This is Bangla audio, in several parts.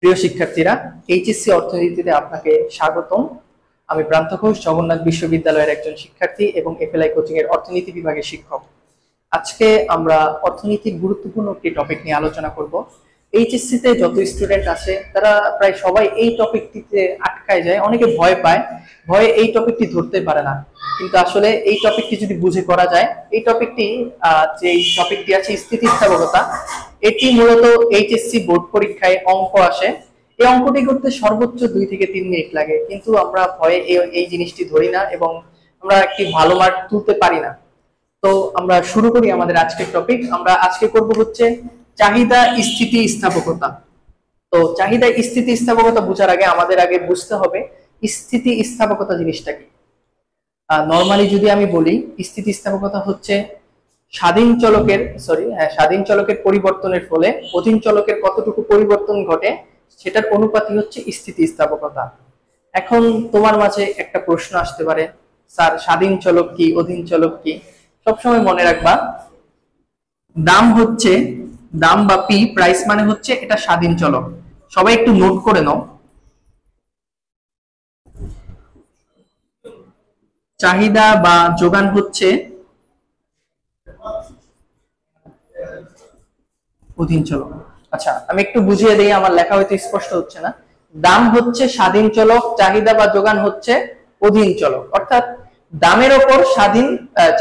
প্রিয় শিক্ষার্থীরা, এইচএসসি অর্থনীতিতে আপনাকে স্বাগতম। আমি প্রান্ত ঘোষ, জগন্নাথ বিশ্ববিদ্যালয়ের একজন শিক্ষার্থী এবং এফএলআই কোচিং এর অর্থনীতি বিভাগের শিক্ষক। আজকে আমরা অর্থনীতির গুরুত্বপূর্ণ একটি টপিক নিয়ে আলোচনা করব। এইচএসসি তে যত স্টুডেন্ট আছে তারা প্রায় সবাই এই টপিকটিতে আটকায় যায়, অনেকে ভয় পায়, ভয়ে এই টপিকটি ধরতে পারে না। কিন্তু আসলে এই টপিকটি যদি বুঝে করা যায়, এই টপিকটি যে টপিকটি আছে স্থিতিস্থাপকতা, এটি মূলত এইচএসসি বোর্ড পরীক্ষায় অঙ্ক আসে। এই অঙ্কটি করতে সর্বোচ্চ 2 থেকে 3 মিনিট লাগে, কিন্তু আমরা ভয়ে এই জিনিসটি ধরি না এবং আমরা একটি ভালো মার্ক তুলতে পারি না। তো আমরা শুরু করি আমাদের আজকের টপিক। আমরা আজকে করব হচ্ছে চাহিদা স্থিতিস্থাপকতা। তো চাহিদা স্থিতিস্থাপকতা বোঝার আগে আমাদের বুঝতে হবে স্থিতিস্থাপকতা জিনিসটা কি। নরমালি যদি আমি বলি, স্থিতিস্থাপকতা হচ্ছে স্বাধীন চলকের পরিবর্তনের ফলে অধীন চলকের কতটুকু পরিবর্তন ঘটে সেটার অনুপাতই হচ্ছে স্থিতিস্থাপকতা। এখন তোমার মাঝে একটা প্রশ্ন আসতে পারে, স্যার স্বাধীন চলক কি, অধীন চলক কি? সবসময় মনে রাখবা, দাম বা পি প্রাইস মানে হচ্ছে এটা স্বাধীন চলক। সবাই একটু নোট করে নাও। চাহিদা বা যোগান হচ্ছে অধীন চলক। আচ্ছা, আমি একটু বুঝিয়ে দিই, আমার লেখা হয়তো স্পষ্ট হচ্ছে না। দাম হচ্ছে স্বাধীন চলক, চাহিদা বা যোগান হচ্ছে অধীন চলক। অর্থাৎ দামের উপর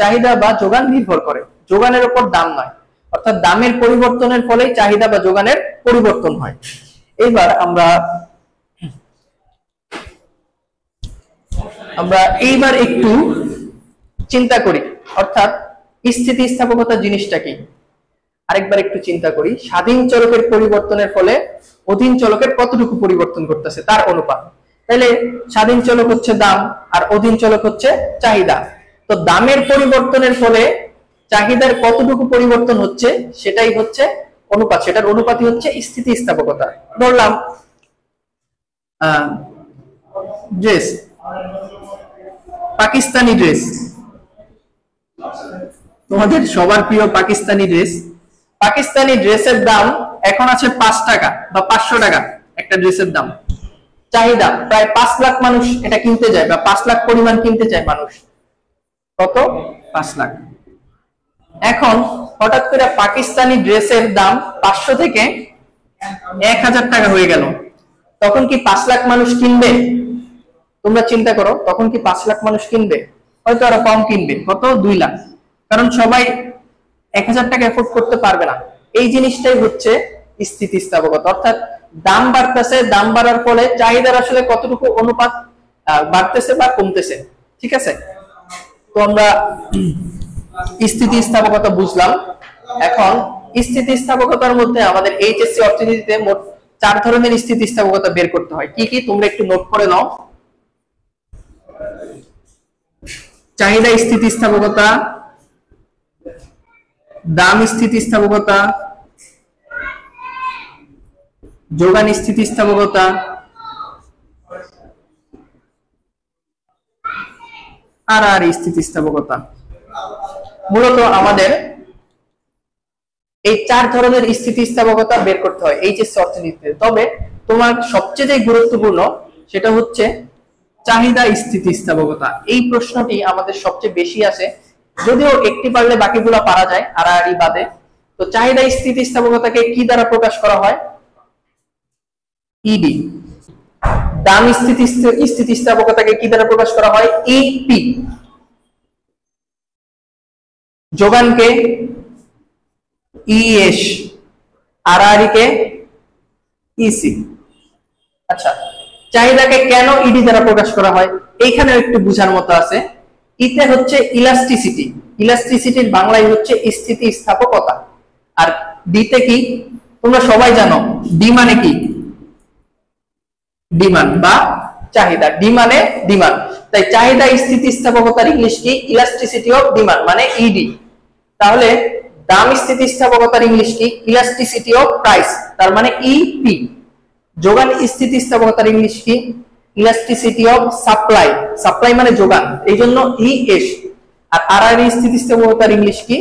চাহিদা বা যোগান নির্ভর করে, যোগানের উপর দাম নয়। অর্থাৎ দামের পরিবর্তনের ফলে চাহিদা বা যোগানের পরিবর্তন হয়। এইবার আমরা একটু চিন্তা করি, অর্থাৎ স্থিতিস্থাপকতা জিনিসটা কি আরেকবার একটু চিন্তা করি। স্বাধীন চলকের পরিবর্তনের ফলে অধীন চলকের কতটুকু পরিবর্তন করতেছে তার অনুপাত। তাহলে স্বাধীন চলক হচ্ছে দাম আর অধীন চলক হচ্ছে চাহিদা। তো দামের পরিবর্তনের ফলে চাহিদার কতটুকু পরিবর্তন হচ্ছে সেটাই হচ্ছে অনুপাত, সেটার অনুপাতই হচ্ছে স্থিতিস্থাপকতা। ধরলাম ড্রেস, পাকিস্তানি ড্রেস, তোমাদের সবার প্রিয় পাকিস্তানি ড্রেসের দাম এখন আছে 5 টাকা বা 500 টাকা একটা ড্রেসের দাম। চাহিদা প্রায় 5 লাখ মানুষ এটা কিনতে যায়, বা 5 লাখ পরিমাণ কিনতে চায় মানুষ। কত? 5 লাখ। এখন হঠাৎ করে পাকিস্তানি ড্রেসের দাম 500 থেকে 1000 টাকা হয়ে গেল, তখন কি 5 লাখ মানুষ কিনবে? তোমরা চিন্তা করো, তখন কি 5 লাখ মানুষ কিনবে? হয়তো আরো কম কিনবে। কত? 2 লাখ। কারণ সবাই 1000 টাকা এফোর্ড করতে পারবে না। এই জিনিসটাই হচ্ছে স্থিতিস্থাপকতা। অর্থাৎ দাম বাড়তেছে, দাম বাড়ার ফলে চাহিদার আসলে কতটুকু অনুপাত বাড়তেছে বা কমতেছে। ঠিক আছে, তো আমরা স্থিতিস্থাপকতা বুঝলাম। এখন স্থিতিস্থাপকতার মধ্যে আমাদের এইচএসসি অর্থনীতিতে মোট 4 ধরনের স্থিতিস্থাপকতা বের করতে হয়। কি কি তোমরা একটু নোট করে নাও। চাহিদা স্থিতিস্থাপকতা, দাম স্থিতিস্থাপকতা, যোগান স্থিতিস্থাপকতা আর স্থিতিস্থাপকতা। মূলত আমাদের এই 4 ধরনের স্থিতিস্থাপকতা বের করতে হয় এইচএসসি অর্থনীতিতে। তবে তোমার সবচেয়ে গুরুত্বপূর্ণ সেটা হচ্ছে চাহিদা স্থিতিস্থাপকতা। এই প্রশ্নটি আমাদের সবচেয়ে বেশি আসে, যদিও একটি পারলে বাকিগুলো পারা যায় আড়াআড়ি বাদে। তো চাহিদা স্থিতিস্থাপকতাকে কি দ্বারা প্রকাশ করা হয়? ইডি। দাম স্থিতিস্থাপকতাকে কি দ্বারা প্রকাশ করা হয়? ইপি। যোগানকে ইএস, আড়াআড়িকে ইসি। আচ্ছা, চাহিদাকে কেন ইডি দ্বারা প্রকাশ করা হয় এইখানে একটু বুঝার মতো আছে। ইতে হচ্ছে ইলাস্টিসিটি, ইলাস্টিসিটির বাংলায় হচ্ছে স্থিতিস্থাপকতা। আর ডিতে কি তোমরা সবাই জানো, ডি মানে কি? ডিমান্ড বা চাহিদা। ডি মানে ডিমান্ড। তাই চাহিদা স্থিতিস্থাপকতার ইংলিশ কি? ইলাস্টিসিটি অফ ডিমান্ড, মানে ইডি। তাহলে দাম স্থিতিস্থাপকতার ইংলিশ কি? ইলাস্টিসিটি অফ প্রাইস, তার মানে ইপি। যোগান স্থিতিস্থাপকতার ইংলিশ কি? ইলাস্টিসিটি অফ সাপ্লাই, সাপ্লাই মানে যোগান, এই জন্য ইএস। আর আরআরই স্থিতিস্থাপকতার ইংলিশ কি?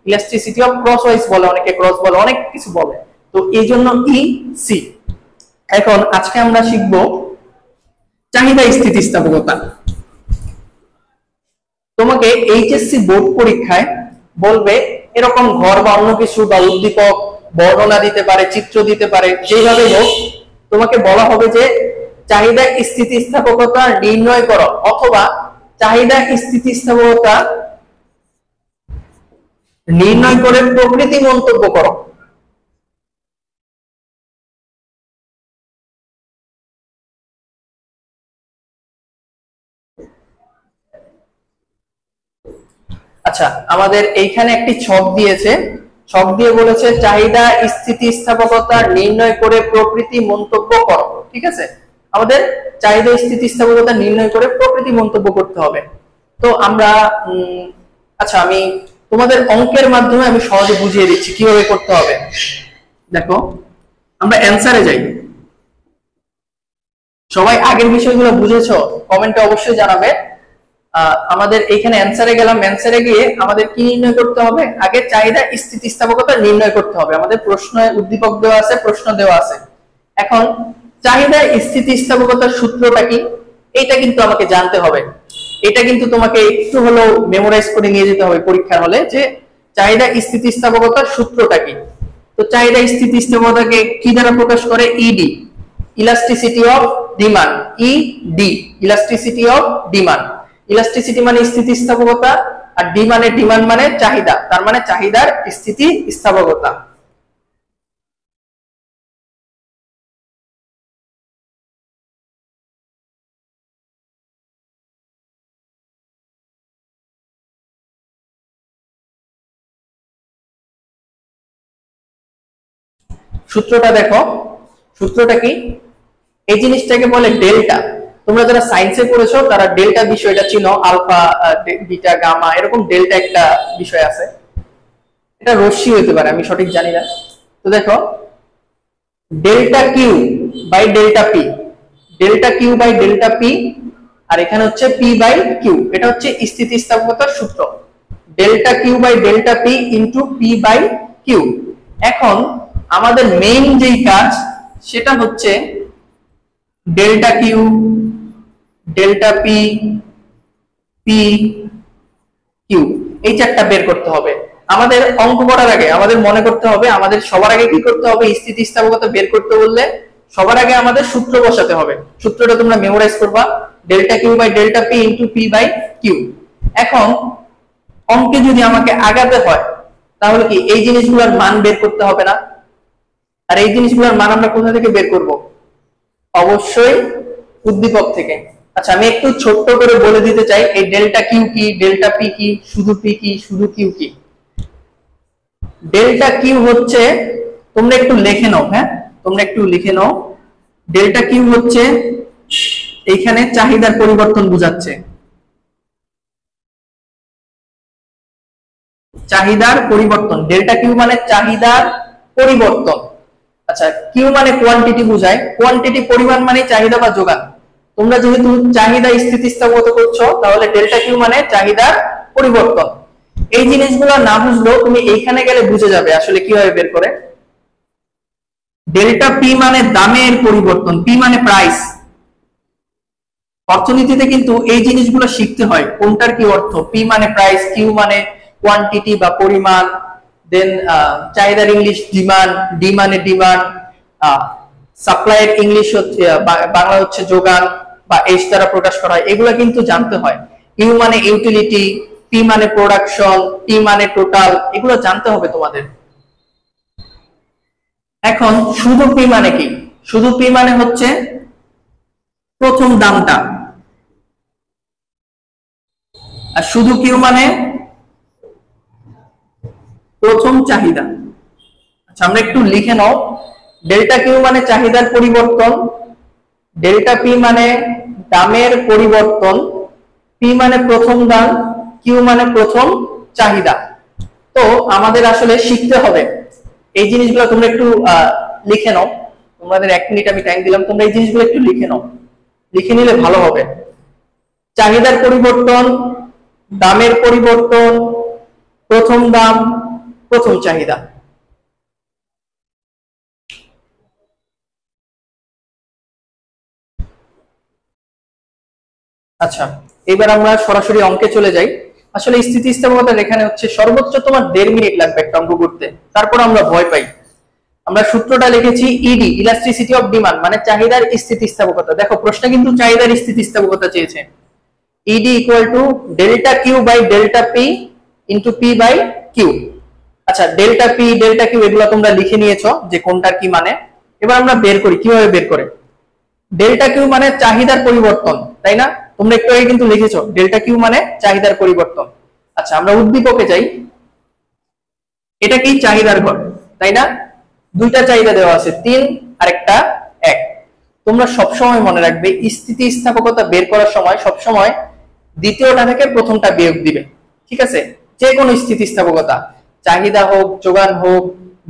ইলাস্টিসিটি অফ ক্রস ওয়াইজ বলে, অনেকে ক্রস বলে, অনেক কিছু বলে, তো এই জন্য ইসি। এখন আজকে আমরা শিখব চাহিদা স্থিতিস্থাপকতা। তোমাকে এইচএসসি বোর্ড পরীক্ষায় বলবে এরকম ঘর বা অন্য কিছু বা উদ্দীপক বর্ণনা দিতে পারে, চিত্র দিতে পারে, যেভাবে হোক তোমাকে বলা হবে যে চাহিদা স্থিতিস্থাপকতা নির্ণয় করো অথবা চাহিদা স্থিতিস্থাপকতা নির্ণয় করে প্রকৃতি মন্তব্য করো। আচ্ছা, আমাদের এইখানে একটি ছক দিয়েছে, ছক দিয়ে বলেছে চাহিদা স্থিতিস্থাপকতা নির্ণয় করে প্রকৃতি মন্তব্য করো। ঠিক আছে, আমাদের চাহিদা স্থিতিস্থাপকতা নির্ণয় করে প্রকৃতি মন্তব্য করতে হবে। তো আমরা আচ্ছা, আমি তোমাদের অঙ্কের মাধ্যমে আমি সহজে বুঝিয়ে দিচ্ছি কিভাবে করতে হবে। দেখো, আমরা অ্যানসারে যাই। সবাই আগের বিষয়গুলো বুঝেছো? কমেন্টে অবশ্যই জানাবে। আমাদের এখানে অ্যানসারে গেলাম, অ্যানসারে গিয়ে আমাদের কি নির্ণয় করতে হবে? আগে চাহিদা স্থিতিস্থাপকতা নির্ণয় করতে হবে। আমাদের প্রশ্নে উদ্দীপক দেওয়া আছে, প্রশ্ন দেওয়া আছে। এখন চাহিদা স্থিতিস্থাপকতার সূত্রটা কি, এটা কিন্তু আমাকে জানতে হবে। এটা কিন্তু তোমাকে একটু হলেও মেমোরাইজ করে নিয়ে যেতে হবে পরীক্ষার হলে, যে চাহিদা স্থিতিস্থাপকতার সূত্রটা কি। তো চাহিদা স্থিতিস্থাপকতাকে কি দ্বারা প্রকাশ করে? ED, elasticity of demand. ED, elasticity of demand. Elasticity মানে স্থিতিস্থাপকতা, আর ডি মানে ডিমান্ড মানে চাহিদা, তার মানে চাহিদার স্থিতিস্থাপকতা। সূত্রটা দেখো, সূত্রটা কি? এই জিনিসটাকে বলে ডেল্টা। তোমরা যারা সায়েন্সে পড়েছো তারা ডেল্টা বিষয়টা চিনো, আলফা, বিটা, গামা, এরকম ডেল্টা একটা বিষয় আছে। এটা রশ্মি হতে পারে, আমি সঠিক জানি না। তো দেখো, delta Q by delta P, delta Q by delta P, আর এখানে হচ্ছে পি বাই কিউ। এটা হচ্ছে স্থিতিস্থাপকতার সূত্র, delta Q by delta P into P by Q. এখন আমাদের মেইন যেই কাজ সেটা হচ্ছে delta Q, delta P, P Q, এই চারটা বের করতে হবে। আমাদের অঙ্ক করার আগে আমাদের মনে করতে হবে, আমাদের সবার আগে কি করতে হবে? স্থিতিস্থাপকতা বের করতে বললে সবার আগে আমাদের সূত্র বসাতে হবে। সূত্রটা তোমরা মেমোরাইজ করবা, delta Q by delta P into P by Q. এখন অঙ্কে যদি আমাকে আগাতে হয় তাহলে কি এই জিনিসগুলোর মান বের করতে হবে না? আর এই জিনিসগুলোর মান আমরা কোথা থেকে বের করব? অবশ্যই উদ্দীপক থেকে। আচ্ছা, আমি একটু ছোট্ট করে বলে দিতে চাই এই ডেল্টা কিউ কি, ডেল্টা পি কি, শুধু পি কি, শুধু কিউ কি। ডেল্টা কিউ হচ্ছে, তোমরা একটু লিখে নাও, হ্যাঁ তোমরা একটু লিখে নাও। ডেল্টা কিউ হচ্ছে এইখানে চাহিদার পরিবর্তন বোঝাচ্ছে, চাহিদার পরিবর্তন। ডেল্টা কিউ মানে চাহিদার পরিবর্তন। আচ্ছা, কিউ মানে কোয়ান্টিটি বোঝায়, কোয়ান্টিটি পরিমাণ মানে চাহিদা বা যোগান। তোমরা যেহেতু চাহিদা স্থিতিস্থাপকতা করছো তাহলে ডেল্টা কিউ মানে চাহিদার পরিবর্তন। এই জিনিসগুলো না বুঝলেও তুমি এইখানে গেলে বুঝে যাবে আসলে কিভাবে বের করে। ডেল্টা পি মানে দামের পরিবর্তন, পি মানে প্রাইস। অর্থনীতিতে কিন্তু এই জিনিসগুলো শিখতে হয়, কোনটার কি অর্থ। পি মানে প্রাইস, কিউ মানে কোয়ান্টিটি বা পরিমাণ, দেন চাহিদার ইংলিশ ডিমান্ড, ডি মানে ডিমান্ড, সাপ্লাইয়ের ইংলিশ হচ্ছে বাংলা হচ্ছে যোগান বা এইচ দ্বারা প্রকাশ করা হয়। এগুলো কিন্তু জানতে হয়। ইউ মানে ইউটিলিটি, পি মানে প্রোডাকশন, টি মানে টোটাল, এগুলো জানতে হবে তোমাদের। এখন শুধু পি মানে কি? শুধু পি মানে হচ্ছে প্রথম দামটা, আর শুধু কিউ মানে প্রথম চাহিদা। আচ্ছা, আমরা একটু লিখে নাও। ডেল্টা কিউ মানে চাহিদার পরিবর্তন, ডেল্টা পি মানে দামের পরিবর্তন, পি মানে প্রথম দাম, কিউ মানে প্রথম চাহিদা। তো আমাদের আসলে শিখতে হবে এই জিনিসগুলো। তোমরা একটু লিখে নাও, তোমাদের 1 মিনিট আমি টাইম দিলাম, তোমরা এই জিনিসগুলো একটু লিখে নাও, লিখে নিলে ভালো হবে। চাহিদার পরিবর্তন, দামের পরিবর্তন, প্রথম দাম, প্রথম চাহিদা। আচ্ছা, এবার আমরা সরাসরি অঙ্কে চলে যাই। আসলে স্থিতিস্থাপকতার এখানে হচ্ছে সর্বোচ্চ তোমার 1.5 মিনিট লাগবে একটা অঙ্ক করতে, তারপর আমরা ভয় পাই। আমরা সূত্রটা লিখেছি ইডি, ইলাস্টিসিটি অফ ডিমান্ড, মানে চাহিদার স্থিতিস্থাপকতা। দেখো প্রশ্ন কিন্তু চাহিদার স্থিতিস্থাপকতা চেয়েছে। ED equal to delta Q by delta P into P by Q. আচ্ছা, ডেল্টা পি ডেল্টা কিউ এগুলো তোমরা লিখে নিয়েছো যে কোনটার কি মানে। এবার আমরা বের করি, কিভাবে বের করে। ডেল্টা কিউ মানে চাহিদার পরিবর্তন, তাই না? তোমরা একটু আগে কিন্তু লিখেছো ডেল্টা কিউ মানে চাহিদার পরিবর্তন। আচ্ছা, আমরা উদ্দীপকে যাই। এটা কি চাহিদার ঘর, তাই না? দুইটা চাহিদা দেওয়া আছে, 3 আর একটা 1। তোমরা সবসময় মনে রাখবে স্থিতিস্থাপকতা বের করার সময় সবসময় দ্বিতীয়টা থেকে প্রথমটা বিয়োগ দিবে, ঠিক আছে? যে কোনো স্থিতিস্থাপকতা, চাহিদা হোক, যোগান হোক,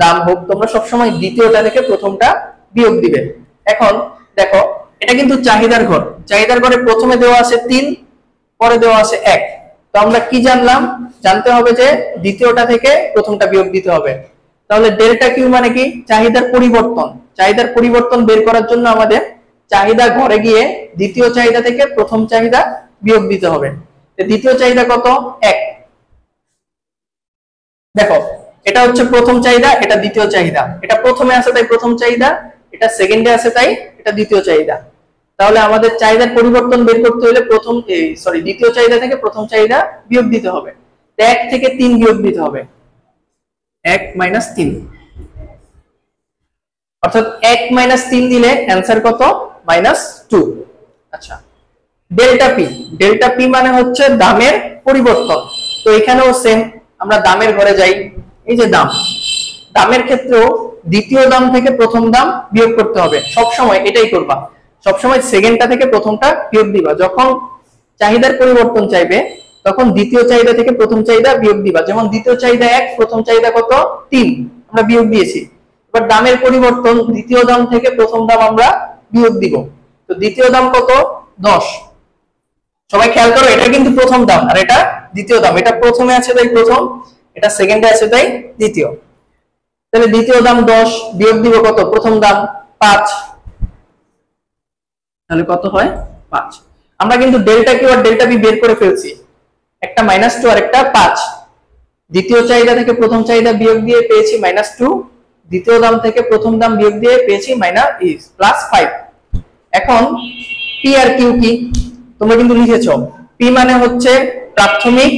দাম হোক, তোমরা সবসময় দ্বিতীয়টা থেকে প্রথমটা বিয়োগ দিবে। এখন দেখো এটা কিন্তু চাহিদার ঘর, চাহিদার ঘরে প্রথমে দেওয়া আছে 3, পরে দেওয়া আছে 1। তো আমরা কি জানলাম? জানতে হবে যে দ্বিতীয়টা থেকে প্রথমটা বিয়োগ দিতে হবে। তাহলে ডেল্টা কিউ মানে কি? চাহিদার পরিবর্তন। চাহিদার পরিবর্তন বের করার জন্য আমাদের চাহিদা ঘরে গিয়ে দ্বিতীয় চাহিদা থেকে প্রথম চাহিদা বিয়োগ দিতে হবে। দ্বিতীয় চাহিদা কত? 1। দেখো এটা হচ্ছে প্রথম চাহিদা, এটা দ্বিতীয় চাহিদা। এটা প্রথমে আছে তাই প্রথম চাহিদা, এটা সেকেন্ডে আছে তাই এটা দ্বিতীয় চাহিদা। তাহলে আমাদের চাহিদার পরিবর্তন বের করতে হলে দ্বিতীয় চাহিদা থেকে প্রথম চাহিদা বিয়োগ দিতে হবে। 1 থেকে 3 বিয়োগ দিতে হবে, 1 - 3, অর্থাৎ 1 - 3 দিলে অ্যান্সার কত? -2। আচ্ছা, ডেল্টা পি, ডেল্টা পি মানে হচ্ছে দামের পরিবর্তন। তো এখানেও সেম, আমরা দামের ঘরে যাই। এই যে দাম, দামের ক্ষেত্রেও দ্বিতীয় দাম থেকে প্রথম দাম বিয়োগ করতে হবে। সবসময় এটাই করবা, সবসময় সেকেন্ডটা থেকে প্রথমটা বিয়োগ দিবা। যখন চাহিদার পরিবর্তন চাইবে তখন দ্বিতীয় চাহিদা থেকে প্রথম চাহিদা বিয়োগ দিবা। যেমন দ্বিতীয় চাহিদা 1, প্রথম চাহিদা কত? 3, আমরা বিয়োগ দিয়েছি। এবার দামের পরিবর্তন, দ্বিতীয় দাম থেকে প্রথম দাম আমরা বিয়োগ দিব। তো দ্বিতীয় দাম কত? 10। সবাই খেয়াল করো, এটা কিন্তু প্রথম দাম আর এটা দ্বিতীয় দাম। এটা প্রথমে আছে তাই প্রথম, এটা সেকেন্ডে আছে তাই দ্বিতীয়। তাহলে দ্বিতীয় দাম 10, বিয়োগ দিব কত? প্রথম দাম 5, তাহলে কত হয়? 5। আমরা কিন্তু delta Q R delta P বের করে ফেলছি, একটা -2 আর একটা 5। দ্বিতীয় চাহিদা থেকে প্রথম চাহিদা বিয়োগ দিয়ে পেয়েছি -2, দ্বিতীয় দাম থেকে প্রথম দাম বিয়োগ দিয়ে পেয়েছি +5। এখন পি আর কিউ কি? তোমরা কিন্তু লিখেছো, পি মানে হচ্ছে প্রাথমিক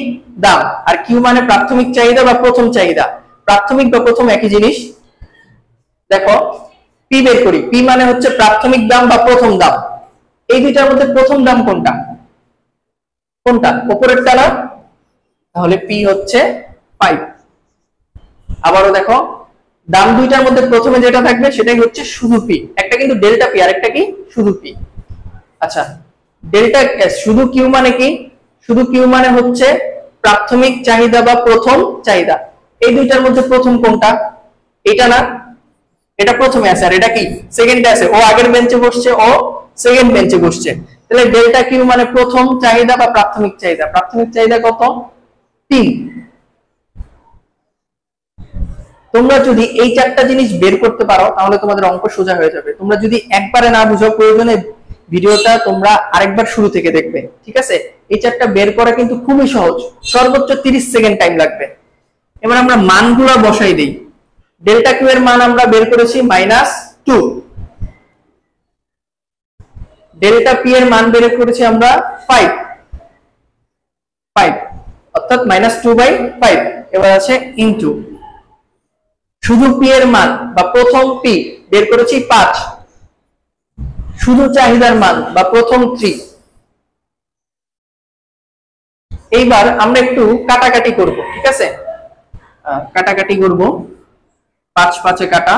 দাম আর কিউ মানে প্রাথমিক চাহিদা বা প্রথম চাহিদা। প্রাথমিক বা প্রথম একই জিনিস। দেখো পি বের করি, পি মানে হচ্ছে প্রাথমিক দাম বা প্রথম দাম। এই দুইটার মধ্যে প্রথম দাম কোনটা? কোনটা? উপরেরটা না? তাহলে পি হচ্ছে 5। আবারও দেখো, দাম দুইটার মধ্যে প্রথমে যেটা থাকবে সেটাই হচ্ছে শুধু পি। একটা কিন্তু ডেল্টা পি আর একটা কি? শুধু পি। আচ্ছা, ডেল্টা শুধু কিউ মানে কি? শুধু কিউ মানে হচ্ছে প্রাথমিক চাহিদা বা প্রথম চাহিদা। এই দুইটার মধ্যে প্রথম কোনটা? এটা না? এটা প্রথমে আছে আর এটা কি? সেকেন্ডে আছে। ও আগের বেঞ্চে বসছে, ও সেকেন্ড বেঞ্চে বসছে। তাহলে ডেল্টা কিউ মানে প্রথম চাহিদা বা প্রাথমিক চাহিদা। প্রাথমিক চাহিদা কত? 3। তোমরা যদি এই চারটা জিনিস বের করতে পারো তাহলে তোমাদের অঙ্ক সোজা হয়ে যাবে। তোমরা যদি একবারে না বুঝো, প্রয়োজনে ভিডিওটা তোমরা আরেকবার শুরু থেকে দেখবে, ঠিক আছে? এই চারটা বের করা কিন্তু খুবই সহজ, সর্বোচ্চ 30 সেকেন্ড টাইম লাগবে। এবার আমরা মানগুলো বসাই দেই। ডেল্টা কিউ এর মান আমরা বের করেছি -2, ডেল্টা পি এর মান বের করেছি আমরা 5, অর্থাৎ -2/5। এবার আছে ইনটু শুধু পি এর মান বা প্রথম পি বের করেছি 5, শুধু চাহিদার মান বা প্রথম 3। এইবার আমরা একটু কাটাকাটি করব, ঠিক আছে? কাটাকাটি করব, 5 5 এ কাটা,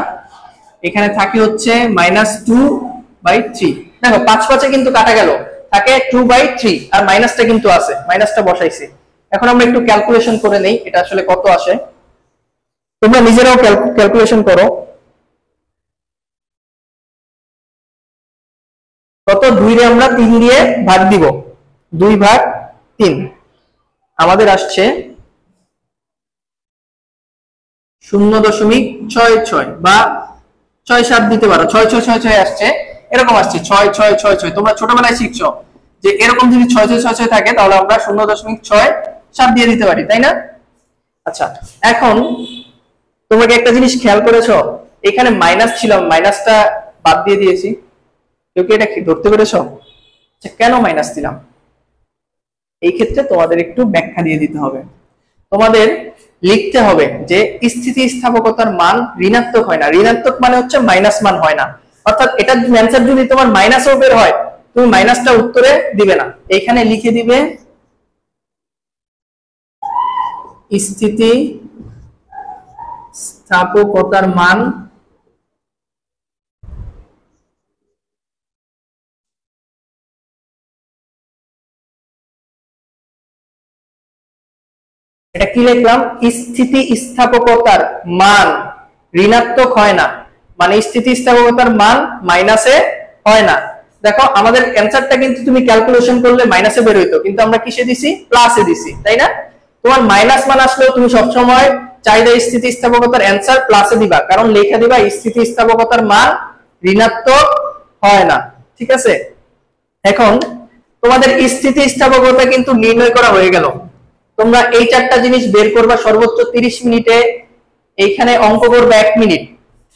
এখানে থাকে হচ্ছে -2/3। দেখো 5 5 এ কিন্তু কাটা গেল, থাকে 2/3 আর মাইনাসটা কিন্তু আছে, মাইনাসটা বসাইছি। এখন আমরা একটু ক্যালকুলেশন করে নেই এটা আসলে কত আসে। তোমরা নিজেরাও ক্যালকুলেশন করো। কত? 2 রে আমরা 3 দিয়ে ভাগ দিব, 2/3। আমাদের আসছে 0.66 বা 6 7 দিতে পারো, 6 6 6 6 আসছে, এরকম আসছে 6 6 6 6। তোমরা ছোটবেলায় শিখছো যে এরকম যদি 6 থাকে তাহলে আমরা 0.67 দিয়ে দিতে পারি, তাই না? আচ্ছা, এখন তোমরা কি একটা জিনিস খেয়াল করেছো, এখানে মাইনাস ছিল, মাইনাসটা বাদ দিয়ে দিয়েছি, কেউ কি এটা ধরতে পেরেছো? আচ্ছা, কেন মাইনাস দিলাম? এই ক্ষেত্রে তোমাদের একটু ব্যাখ্যা দিয়ে দিতে হবে। তোমাদের লিখতে হবে যে স্থিতিস্থাপকতার মান ঋণাত্মক হয় না। ঋণাত্মক মানে হচ্ছে মাইনাস মান হয় না, অর্থাৎ এটা অ্যান্সার যদি তোমার মাইনাসও বের হয় তুমি মাইনাসটা উত্তরে দিবে না, এখানে লিখে দিবে স্থিতিস্থাপকতার মান এটা কি লিখলাম? স্থিতিস্থাপকতার মান ঋণাত্মক হয় না, মানে স্থিতিস্থাপকতার মান মাইনাসে হয় না। দেখো আমাদের অ্যানসারটা কিন্তু তুমি ক্যালকুলেশন করলে মাইনাসে বের হইতো, কিন্তু আমরা কিসে দিছি? প্লাসে দিছি, তাই না? তোমার মাইনাস মান আসলেও তুমি সবসময় চাহিদা স্থিতিস্থাপকতার অ্যানসার প্লাসে দিবা, কারণ লেখা দিবা স্থিতিস্থাপকতার মান ঋণাত্মক হয় না, ঠিক আছে? এখন তোমাদের স্থিতিস্থাপকতা কিন্তু নির্ণয় করা হয়ে গেল। তোমরা এই চারটা জিনিস বের করবা সর্বোচ্চ 30 মিনিটে, এইখানে অঙ্ক করবা 1 মিনিট,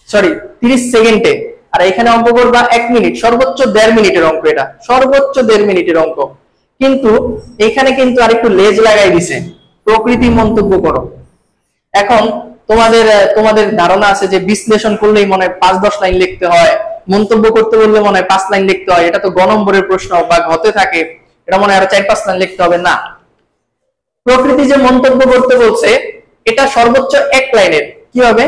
সরি 30 সেকেন্ডে, আর এখানে অঙ্ক করবা 1 মিনিট, সর্বোচ্চ 1.5 মিনিটের অঙ্ক, এটা সর্বোচ্চ 1.5 মিনিটের অঙ্ক। কিন্তু এখানে কিন্তু আরেকটু লেজ লাগাই দিছে, প্রকৃতি মন্তব্য করো। এখন তোমাদের ধারণা আছে যে বিশ্লেষণ করলেই মনে হয় 5-10 লাইন লিখতে হয়, মন্তব্য করতে বললে মনে হয় 5 লাইন লিখতে হয়, এটা তো গ নম্বরের প্রশ্ন বা ঘতে থাকে, এটা মনে হয় আরো 4-5 লাইন লিখতে হবে। না, প্রকৃতি যে মন্তব্য করতে বলছে এটা সর্বোচ্চ 1 লাইনের। কি হবে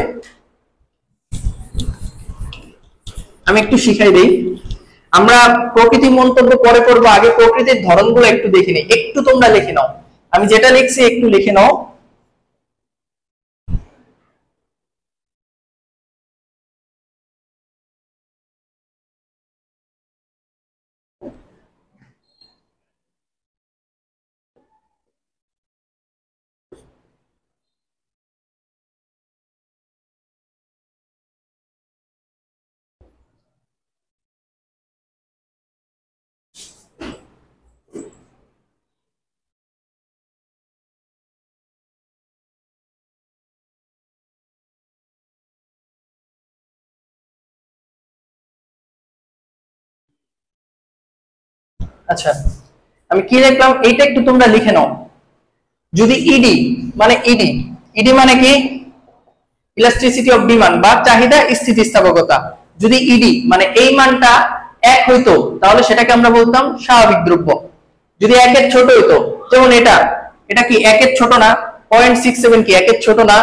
আমি একটু শিখাই দেই। আমরা প্রকৃতি মন্তব্য পরে করব, আগে প্রকৃতির ধরনগুলো একটু দেখে নিই। একটু তোমরা লিখে নাও, আমি যেটা লিখছি একটু লিখে নাও। আচ্ছা, আমি কি লিখলাম এইটা একটু তোমরা লিখে নাও। যদি ইডি মানে ইডি মানে কি? ইলাস্টিসিটি অফ ডিমান্ড বা চাহিদা স্থিতিস্থাপকতা। যদি ইডি মানে এই মানটা 1 হইতো তাহলে সেটাকে আমরা বলতাম স্বাভাবিক দ্রব্য। যদি 1 এর ছোট হইতো, যেমন এটা কি 1 এর ছোট না? 0.67 কি 1 এর ছোট না?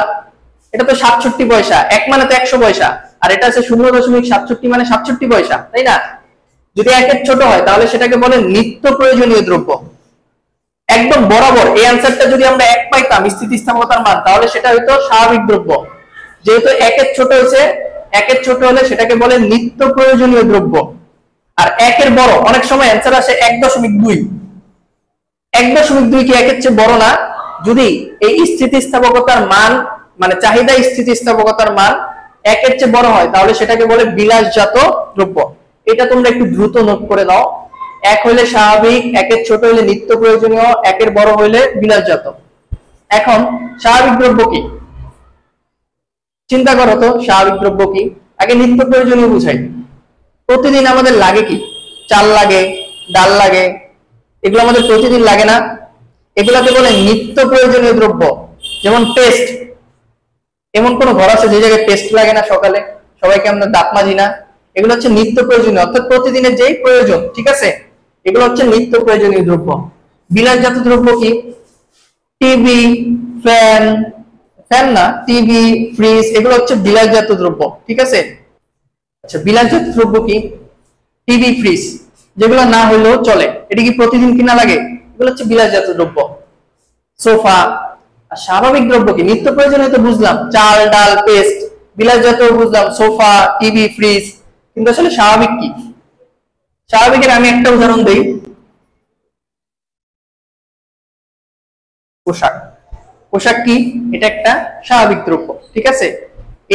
এটা তো 67 পয়সা, 1 মানে তো 100 পয়সা, আর এটা আছে 0.67 মানে 67 পয়সা, তাই না? যদি 1 এর ছোট হয় তাহলে সেটাকে বলে নিত্য প্রয়োজনীয় দ্রব্য। একদম বরাবর এই অ্যানসারটা যদি আমরা 1 পাইতাম স্থিতিস্থাপকতার মান, তাহলে সেটা হইতো স্বাভাবিক দ্রব্য। যেহেতু 1 এর ছোট হয়েছে, 1 এর ছোট হলে সেটাকে বলে নিত্য প্রয়োজনীয় দ্রব্য। আর 1 এর বড় অনেক সময় অ্যানসার আসে 1.2। 1.2 কি 1 এর চেয়ে বড় না? যদি এই স্থিতিস্থাপকতার মান মানে চাহিদা স্থিতিস্থাপকতার মান 1 এর চেয়ে বড় হয় তাহলে সেটাকে বলে বিলাসজাত দ্রব্য। এটা তোমরা একটু দ্রুত নোট করে নাও। 1 হইলে স্বাভাবিক, 1 এর ছোট হইলে নিত্য প্রয়োজনীয়, 1 এর বড় হইলে বিলাসজাত। এখন স্বাভাবিক দ্রব্য কি চিন্তা করো তো? স্বাভাবিক দ্রব্য কি? আগে নিত্য প্রয়োজনীয় বুঝাই। প্রতিদিন আমাদের লাগে কি? চাল লাগে, ডাল লাগে, এগুলো আমাদের প্রতিদিন লাগে না? এগুলোকে বলে নিত্য প্রয়োজনীয় দ্রব্য। যেমন পেস্ট, এমন কোন ঘর আছে যে জায়গায় পেস্ট লাগে না? সকালে সবাইকে আমরা দাঁত মাজি না? এগুলো হচ্ছে নিত্য প্রয়োজনীয়, অর্থাৎ প্রতিদিনের যেই প্রয়োজন, ঠিক আছে? এগুলো হচ্ছে নিত্য প্রয়োজনীয় দ্রব্য। বিলাসজাত দ্রব্য কি? টিভি, ফ্যান, ফ্যান না, টিভি, ফ্রিজ, এগুলো হচ্ছে বিলাসজাত দ্রব্য, ঠিক আছে? আচ্ছা, বিলাসজাত দ্রব্য কি? টিভি, ফ্রিজ, যেগুলো না হইলেও চলে, এটা কি প্রতিদিন কিনা লাগে? এগুলো হচ্ছে বিলাসজাত দ্রব্য। সোফা। আর স্বাভাবিক দ্রব্য কি? নিত্য প্রয়োজনীয় তো বুঝলাম, চাল, ডাল, পেস্ট। বিলাসজাত বুঝলাম সোফা, টিভি, ফ্রিজ। কিন্তু আসলে স্বাভাবিক কি? স্বাভাবিকের আমি একটা উদাহরণ দেই। পোশাক। পোশাক কি? এটা একটা স্বাভাবিক দ্রব্য, ঠিক আছে?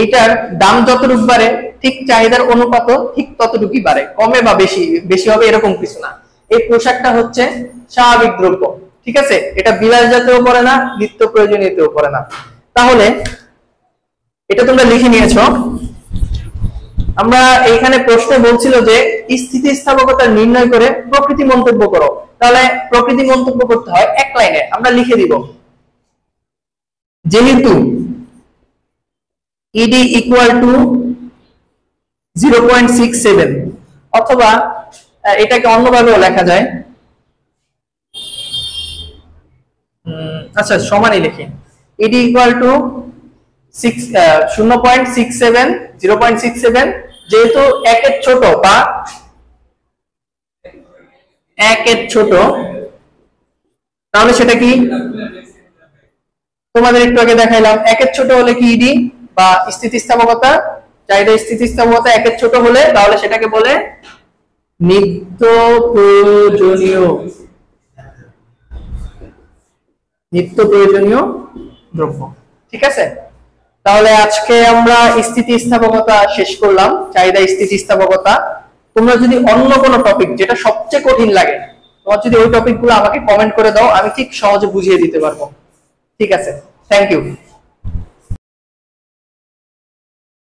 এইটার দাম যতটুকু বাড়ে ঠিক চাহিদার অনুপাতও ঠিক ততটুকুই বাড়ে, কমে বা বেশি বেশি হবে এরকম কিছু না। এই পোশাকটা হচ্ছে স্বাভাবিক দ্রব্য। ঠিক আছে, এটা বিলাসজাতীয় পড়ে না, নিত্য প্রয়োজনীয়তেও পড়ে না। তাহলে এটা তোমরা লিখে নিয়েছো। আমরা এইখানে প্রশ্ন বলছিল যে স্থিতিস্থাপকতা নির্ণয় করে প্রকৃতি মন্তব্য করো। তাহলে প্রকৃতি মন্তব্য করতে হয় এক লাইনে, আমরা লিখে দিব যেহেতু ED ইকুয়াল টু 0.67, অথবা এটাকে অন্যভাবেও লেখা যায়, আচ্ছা সমানই লিখি, ED ইকুয়াল টু 0.67, যেহেতু একের ছোট বা একের ছোট, তাহলে সেটা কি তোমাদের একটু আগে দেখাইলাম, একের ছোট হলে কি ইডি বা স্থিতিস্থাপকতা, চাহিদা স্থিতিস্থাপকতা একের ছোট হলে তাহলে সেটাকে বলে নিত্য প্রয়োজনীয় দ্রব্য। ঠিক আছে, তাহলে আজকে আমরা স্থিতিস্থাপকতা শেষ করলাম, চাহিদা স্থিতিস্থাপকতা। তোমরা যদি অন্য কোনো টপিক যেটা সবচেয়ে কঠিন লাগে, তোমার যদি ওই টপিকগুলো আমাকে কমেন্ট করে দাও, আমি ঠিক সহজে বুঝিয়ে দিতে পারবো। ঠিক আছে, থ্যাংক ইউ।